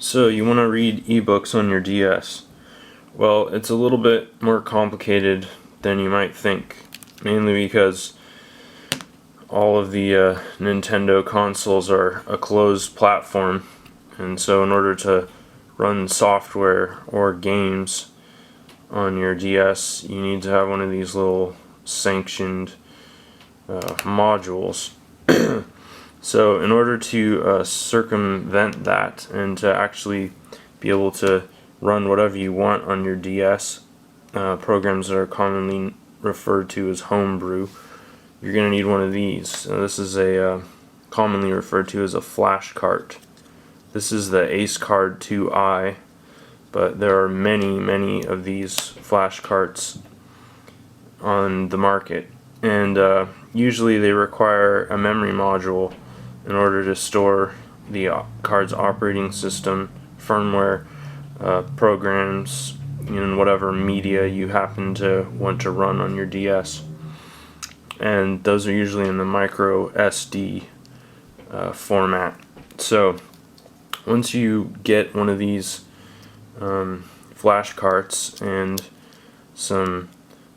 So you want to read ebooks on your DS. Well, it's a little bit more complicated than you might think, mainly because all of the Nintendo consoles are a closed platform, and so in order to run software or games on your DS, you need to have one of these little sanctioned modules. So in order to circumvent that and to actually be able to run whatever you want on your DS, programs that are commonly referred to as homebrew, you're going to need one of these. This is a commonly referred to as a flash cart. This is the Ace Card 2i, but there are many of these flash carts on the market, and usually they require a memory module in order to store the card's operating system, firmware, programs, and whatever media you happen to want to run on your DS. And those are usually in the micro SD format. So once you get one of these flash carts and some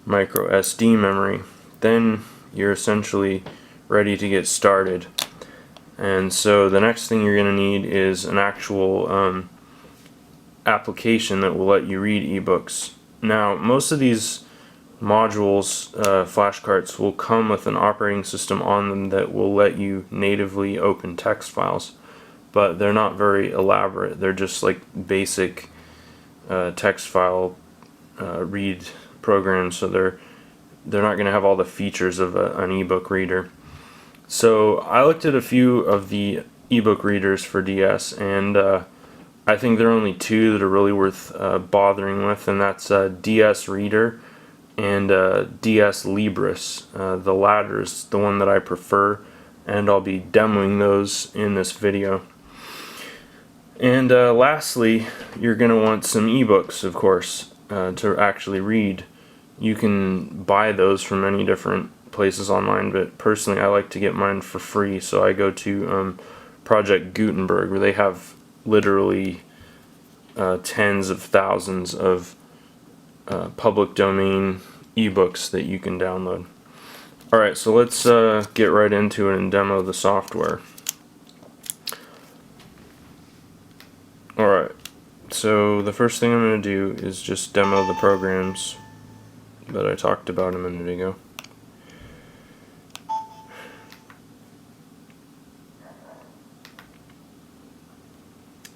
micro SD memory, then you're essentially ready to get started. And so the next thing you're going to need is an actual application that will let you read ebooks. Now, most of these modules, flashcards, will come with an operating system on them that will let you natively open text files, but they're not very elaborate. They're just like basic text file read programs, so they're not going to have all the features of an ebook reader. So I looked at a few of the ebook readers for DS, and I think there are only two that are really worth bothering with, and that's DS Reader and DS Libris. The latter is the one that I prefer, and I'll be demoing those in this video. And lastly, you're going to want some ebooks, of course, to actually read. You can buy those from many different places online, but personally I like to get mine for free, so I go to Project Gutenberg, where they have literally tens of thousands of public domain ebooks that you can download. Alright, so let's get right into it and demo the software. Alright, so the first thing I'm going to do is just demo the programs that I talked about a minute ago.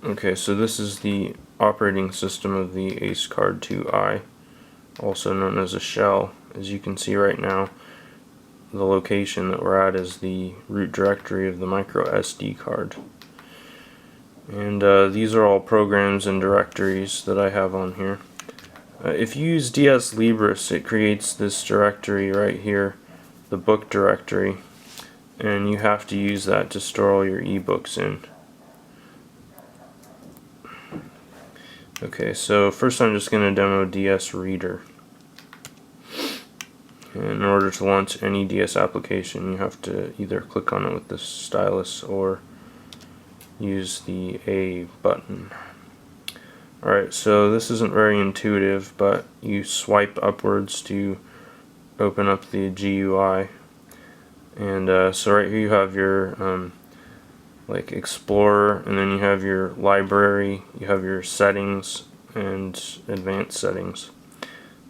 Okay, so this is the operating system of the Ace Card 2i, also known as a shell. As you can see right now, the location that we're at is the root directory of the micro SD card. And these are all programs and directories that I have on here. If you use DS Libris, it creates this directory right here, the book directory, and you have to use that to store all your ebooks in. Okay, so first I'm just going to demo DS Reader. And in order to launch any DS application, you have to either click on it with the stylus or use the A button. Alright, so this isn't very intuitive, but you swipe upwards to open up the GUI. And so right here you have your like Explorer, and then you have your library, you have your settings and advanced settings.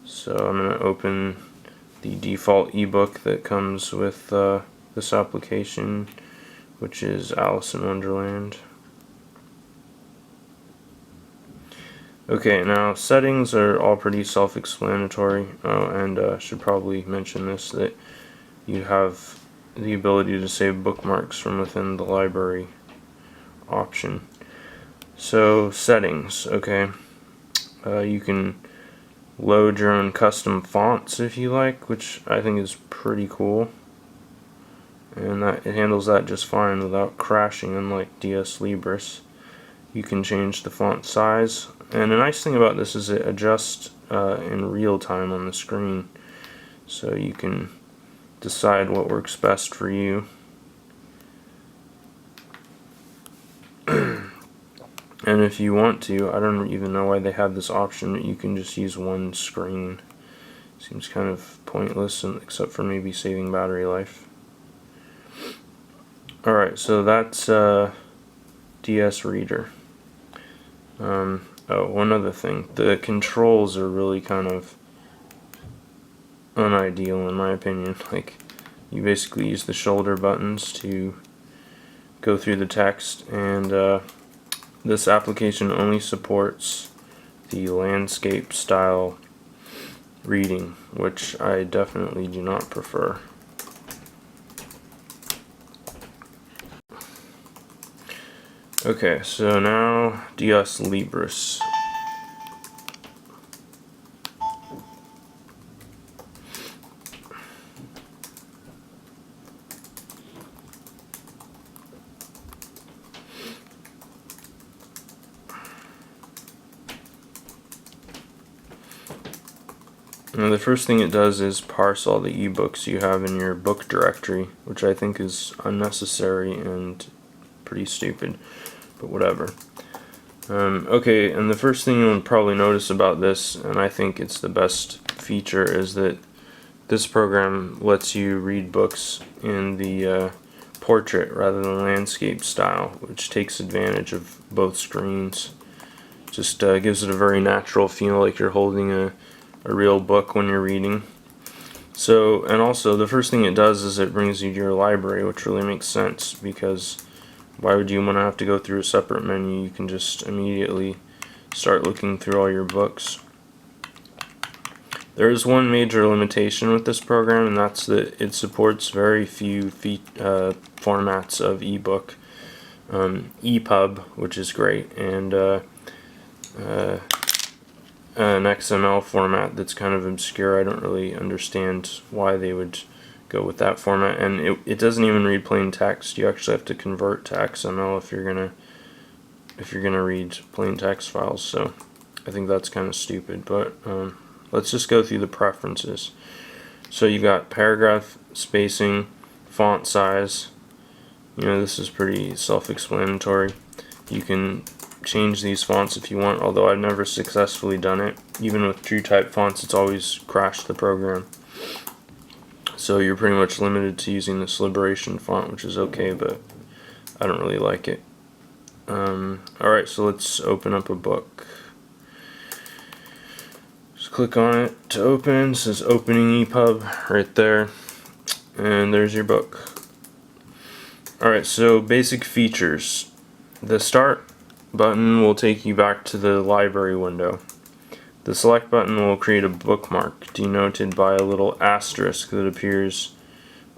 So I'm going to open the default ebook that comes with this application, which is Alice in Wonderland. Okay, now settings are all pretty self-explanatory. Oh, and I should probably mention this, that you have the ability to save bookmarks from within the library option. So settings, okay, you can load your own custom fonts if you like, which I think is pretty cool, and it handles that just fine without crashing, unlike DS Libris. You can change the font size, and the nice thing about this is it adjusts in real time on the screen, so you can decide what works best for you. And if you want to, I don't even know why they have this option, but you can just use one screen. Seems kind of pointless, except for maybe saving battery life. Alright, so that's DS Reader. Oh, one other thing. The controls are really kind of unideal in my opinion. Like, you basically use the shoulder buttons to go through the text, and this application only supports the landscape style reading, which I definitely do not prefer. Okay, so now DS Libris. Now the first thing it does is parse all the ebooks you have in your book directory, which I think is unnecessary and pretty stupid, but whatever. Okay, and the first thing you'll probably notice about this, and I think it's the best feature, is that this program lets you read books in the portrait rather than landscape style, which takes advantage of both screens. Just gives it a very natural feel, like you're holding a real book when you're reading. So, and also the first thing it does is it brings you to your library, which really makes sense, because why would you want to have to go through a separate menu? You can just immediately start looking through all your books. There is one major limitation with this program, and that's that it supports very few formats of ebook. EPUB, which is great, and an XML format that's kind of obscure. I don't really understand why they would go with that format, and it doesn't even read plain text. You actually have to convert to XML if you're gonna read plain text files. So I think that's kind of stupid, but let's just go through the preferences. So you got paragraph spacing, font size. You know, this is pretty self-explanatory. You can change these fonts if you want, although I've never successfully done it. Even with TrueType fonts, it's always crashed the program. So you're pretty much limited to using this Liberation font, which is okay, but I don't really like it. Alright, so let's open up a book. Just click on it to open. It says opening EPUB right there, and there's your book. Alright, so basic features. The start button will take you back to the library window. The select button will create a bookmark denoted by a little asterisk that appears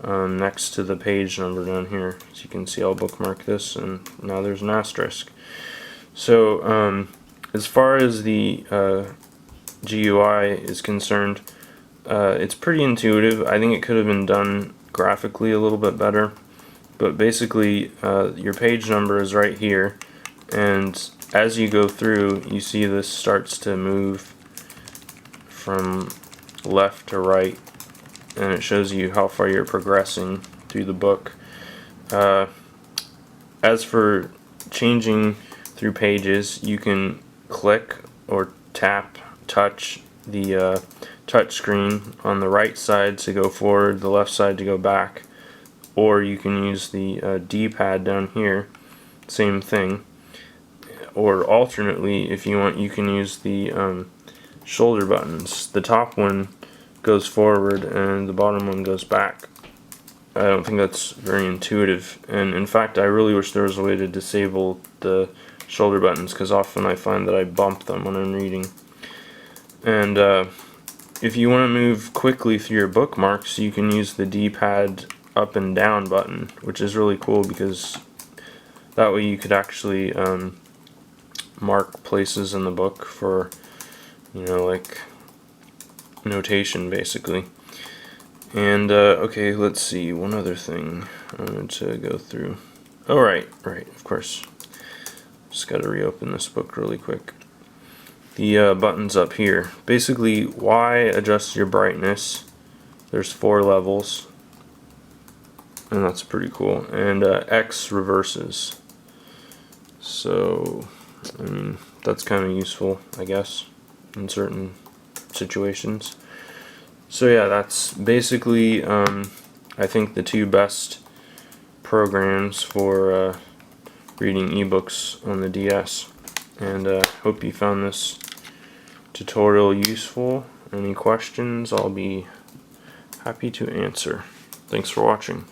next to the page number down here. As you can see, I'll bookmark this, and now there's an asterisk. So as far as the GUI is concerned, it's pretty intuitive. I think it could have been done graphically a little bit better, but basically your page number is right here, and as you go through, you see this starts to move from left to right, and it shows you how far you're progressing through the book. As for changing through pages, you can click or touch the touch screen on the right side to go forward, the left side to go back, or you can use the D-pad down here, same thing. Or alternately, if you want, you can use the shoulder buttons. The top one goes forward and the bottom one goes back. I don't think that's very intuitive, and in fact I really wish there was a way to disable the shoulder buttons, because often I find that I bump them when I'm reading. And if you want to move quickly through your bookmarks, you can use the D-pad up and down button, which is really cool, because that way you could actually mark places in the book for, you know, like notation basically. And okay, let's see, one other thing I wanted to go through. Oh, right, of course. Just gotta reopen this book really quick. The buttons up here. Basically, Y adjusts your brightness. There's 4 levels, and that's pretty cool. And X reverses. So I mean, that's kind of useful, I guess, in certain situations. So yeah, that's basically, I think, the two best programs for reading ebooks on the DS. And hope you found this tutorial useful. Any questions, I'll be happy to answer. Thanks for watching.